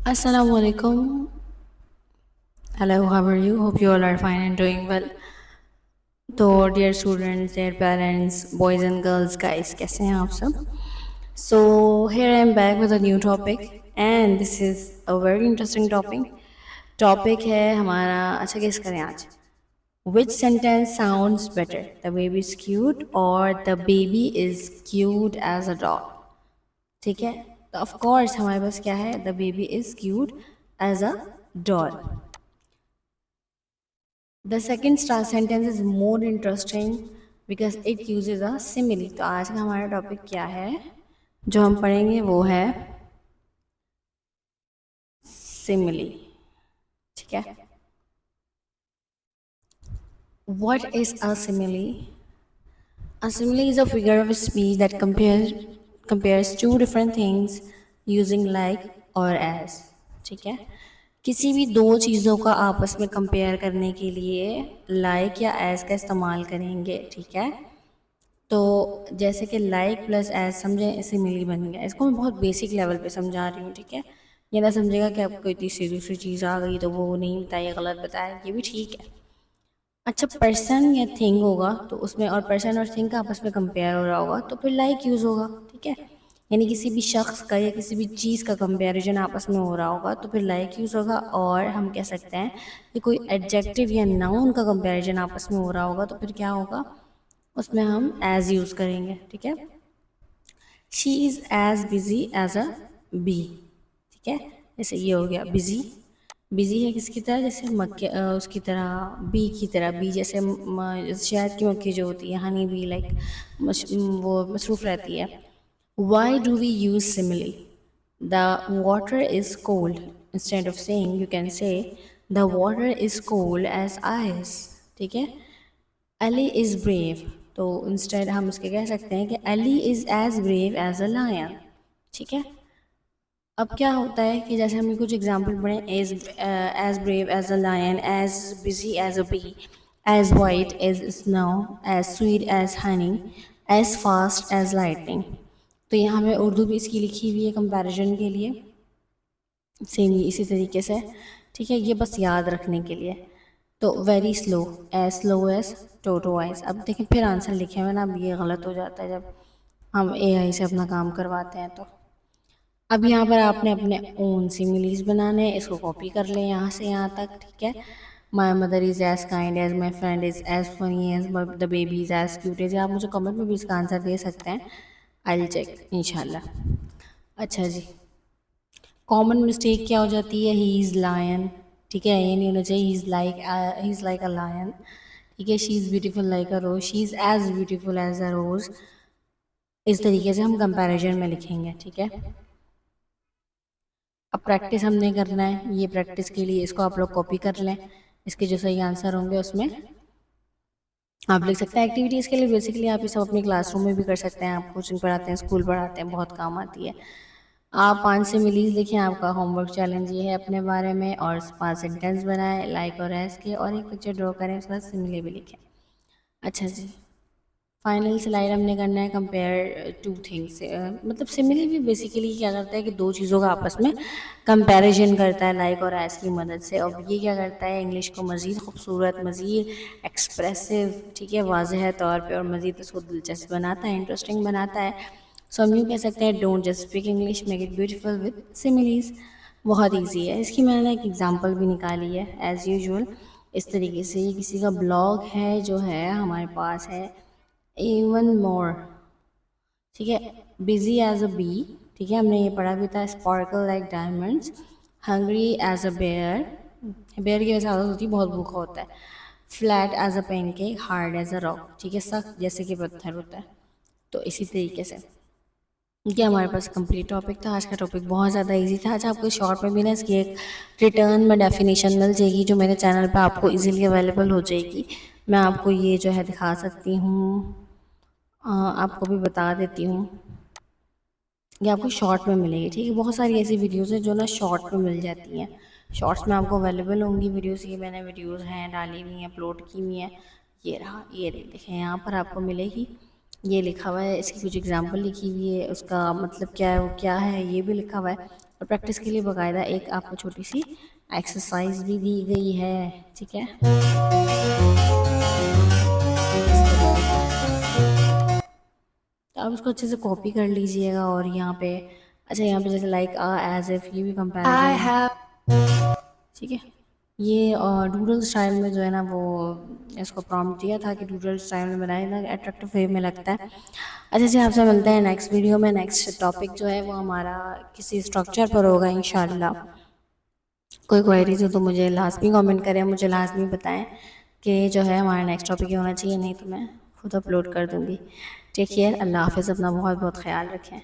Assalamu alaikum. Hello, how are you? Hope you all are fine and doing well. तो dear students, dear parents, boys and girls, guys, कैसे हैं आप सब? So here I am back with a new topic and this is a very interesting topic. Topic है हमारा अच्छा guess करें आज. Which sentence sounds better? The baby is cute or the baby is cute as a doll? ठीक है तो of course हमारे पास क्या है the baby is cute as a doll the second sentence is more interesting because it uses a simile तो आज का हमारा टॉपिक क्या है जो हम पढ़ेंगे वो है सिमिली ठीक है what is a simile a simile is a figure of speech that compares two different things using like or as ठीक है किसी भी दो चीज़ों का आपस में कंपेयर करने के लिए लाइक या एज का इस्तेमाल करेंगे ठीक है तो जैसे कि लाइक प्लस एज समझें सिमिली बन गया इसको मैं बहुत बेसिक लेवल पे समझा रही हूँ ठीक है ये ना समझेगा कि आपको कोई तीसरी दूसरी चीज़ आ गई तो वो नहीं बताया गलत बताया ये भी ठीक है अच्छा पर्सन या थिंग होगा तो उसमें और पर्सन और थिंग का आपस में कंपेयर हो रहा होगा तो फिर लाइक यूज़ होगा ठीक है यानी किसी भी शख्स का या किसी भी चीज़ का कंपैरिजन आपस में हो रहा होगा तो फिर लाइक यूज़ होगा और हम कह सकते हैं कि कोई एडजेक्टिव या नाउन का कंपैरिजन आपस में हो रहा होगा तो फिर क्या होगा उसमें हम एज यूज़ करेंगे ठीक है she is as busy as a bee ठीक है जैसे ये हो गया बिजी बिजी है किसकी तरह जैसे मक्के उसकी तरह बी की तरह बी जैसे शहद की मक्खी जो होती है हनी बी लाइक वो मसरूफ़ रहती है why do we use simile the water is cold instead of saying you can say the water is cold as ice ठीक है अली इज़ ब्रेव तो इंस्टेड हम उसके कह सकते हैं कि Ali is as brave as a lion ठीक है अब क्या होता है कि जैसे हमने कुछ एग्जांपल पढ़े as brave as a lion as busy as a bee as white as snow as sweet as honey as fast as lightning तो यहाँ पे उर्दू भी इसकी लिखी हुई है कंपैरिजन के लिए सेम इसी तरीके से ठीक है ये बस याद रखने के लिए तो वेरी स्लो एज टोटो आइज अब देखें फिर आंसर लिखे हुए ना अब ये गलत हो जाता है जब हम एआई से अपना काम करवाते हैं तो अब यहाँ पर आपने अपने ओन सिमिलीज बनाने हैं इसको कॉपी कर लें यहाँ से यहाँ तक ठीक है my mother is as kind as my friend is as funny as the baby is as cute as आप मुझे कमेंट में भी इसका आंसर दे सकते हैं आई विल चेक इंशाल्लाह अच्छा जी कॉमन मिस्टेक क्या हो जाती है ही इज़ लायन ठीक है ये नहीं होना चाहिए he is like a lion ठीक है she is beautiful like a rose she is as beautiful as a rose इस तरीके से हम कंपैरिजन में लिखेंगे ठीक है अब प्रैक्टिस हमने करना है ये प्रैक्टिस के लिए इसको आप लोग कॉपी कर लें इसके जो सही आंसर होंगे उसमें आप लिख सकते हैं एक्टिविटीज़ के लिए बेसिकली आप ये सब अपनी क्लासरूम में भी कर सकते हैं आप कोचिंग पढ़ाते हैं स्कूल पढ़ाते हैं बहुत काम आती है आप 5 से मिलीज लिखें आपका होमवर्क चैलेंज ये है अपने बारे में और 5 सेंटेंस बनाएं लाइक और एस के और एक पिक्चर ड्रॉ करें उसके बाद सिमिली भी लिखें अच्छा जी फाइनल स्लाइड हमने करना है कंपेयर टू थिंग्स मतलब सिमिली भी बेसिकली क्या करता है कि दो चीज़ों का आपस में कंपैरिजन करता है लाइक और एस की मदद से और ये क्या करता है इंग्लिश को मज़ीद खूबसूरत मज़ीद एक्सप्रेसिव ठीक है वाजह तौर पे और मज़ीद उसको दिलचस्प बनाता है इंटरेस्टिंग बनाता है सो हम यूँ कह सकते हैं don't just speak English make it beautiful with similes बहुत ईजी है इसकी मैंने एक एग्जांपल भी निकाली है एज़ यूजुअल इस तरीके से ये किसी का ब्लॉग है जो है हमारे पास है इवन मोर ठीक है बिजी एज अ बी ठीक है हमने ये पढ़ा भी था sparkle like diamonds hungry as a bear bear की वजह से आदत होती है बहुत भूखा होता है flat as a pancake hard as a rock ठीक है सख्त जैसे कि पत्थर होता है तो इसी तरीके से ये हमारे पास कंप्लीट टॉपिक था आज का टॉपिक बहुत ज़्यादा इजी था आज आपको शॉर्ट में भी ना इसकी एक रिटर्न में डेफिनेशन मिल जाएगी जो मेरे चैनल पे आपको इजीली अवेलेबल हो जाएगी मैं आपको ये जो है दिखा सकती हूँ आपको भी बता देती हूँ ये आपको शॉर्ट में मिलेगी ठीक है बहुत सारी ऐसी वीडियोस हैं जो ना शॉर्ट में मिल जाती हैं शॉर्ट्स में आपको अवेलेबल होंगी वीडियोस ये मैंने वीडियोस हैं डाली हुई हैं अपलोड की हुई हैं ये रहा ये देखें यहाँ पर आपको मिलेगी ये लिखा हुआ है इसकी कुछ एग्जांपल लिखी हुई है उसका मतलब क्या है वो क्या है ये भी लिखा हुआ है और प्रैक्टिस के लिए बाकायदा एक आपको छोटी सी एक्सरसाइज भी दी गई है, ठीक है। तो आप उसको अच्छे से कॉपी कर लीजिएगा। और यहाँ पे अच्छा, यहाँ पे जैसे लाइक एज इफ, ये भी कंपैरिजन, ठीक है। ये डूडल स्टाइल में जो है ना, वो इसको प्रॉम्प्ट दिया था कि डूडल स्टाइल में बनाए ना, अट्रैक्टिव वे में लगता है। अच्छा जी, आपसे मिलते हैं नेक्स्ट वीडियो में। नेक्स्ट टॉपिक जो है वो हमारा किसी स्ट्रक्चर पर होगा इंशाल्लाह। कोई क्वेरीज हो तो मुझे लाजमी कमेंट करें, मुझे लाजमी बताएं कि जो है हमारा नेक्स्ट टॉपिक ये होना चाहिए, नहीं तो मैं खुद अपलोड कर दूँगी। टेक केयर, अल्लाह हाफ़िज़, अपना बहुत बहुत ख्याल रखें।